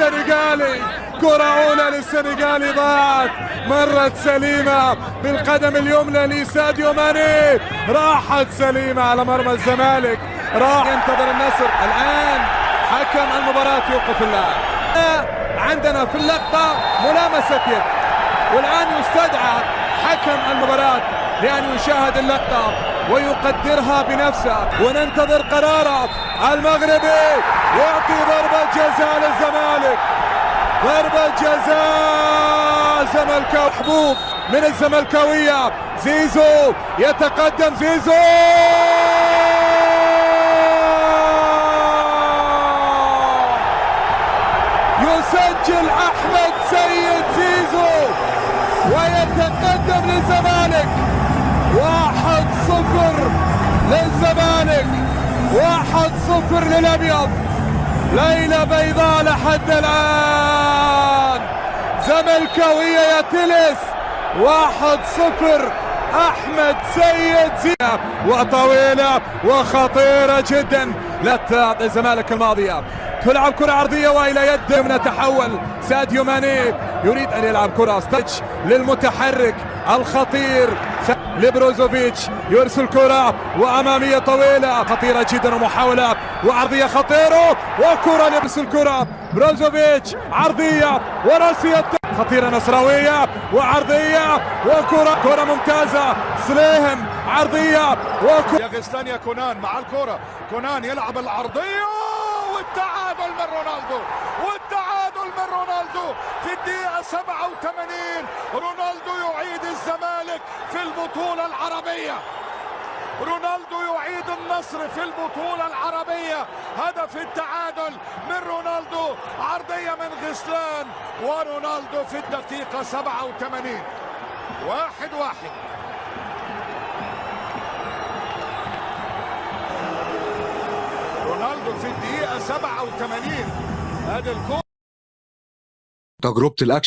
السنغالي، كرة أولى للسنغالي ضاعت، مرت سليمة بالقدم اليمنى لساديو ماني، راحت سليمة على مرمى الزمالك، راح ينتظر النصر. الآن حكم المباراة يوقف اللاعب. عندنا في اللقطة ملامسة يد، والآن يستدعى حكم المباراة لأن يشاهد اللقطة ويقدرها بنفسه، وننتظر قراره. المغربي يعطي ضربة جزاء للزمالك، ضربة جزاء زملكاوي، محبوب من الزملكاوية. زيزو يتقدم، زيزو يسجل أحمد سيد زيزو ويتقدم للزمالك 1-0 للزمالك، 1-0 للأبيض. ليلة بيضاء لحد الآن، زملكاوية يا تلس، 1-0 أحمد سيد زيزو، وطويلة وخطيرة جدا. لا تعطي الزمالك الماضية، تلعب كرة عرضية وإلى يد من تحول ساديو ماني، يريد أن يلعب كرة ستاتش للمتحرك الخطير لبروزوفيتش، يرسل كرة وأمامية طويلة خطيرة جدا ومحاولة وعرضية خطيرة وكرة يرسل كرة بروزوفيتش عرضية وراسية خطيرة نصراوية وعرضية كرة ممتازة سليهم عرضية يا غسلان يا كونان مع الكرة، كونان يلعب العرضية والتعادل من رونالدو، والتعادل من رونالدو في الدقيقة 87. رونالدو يعيد الزمالك في البطولة العربية، رونالدو يعيد النصر في البطولة العربية. هدف التعادل من رونالدو، عرضية من غسلان ورونالدو في الدقيقة 87. 1-1. رونالدو في الدقيقة 87. هذه الكرة تجربة الأكشن.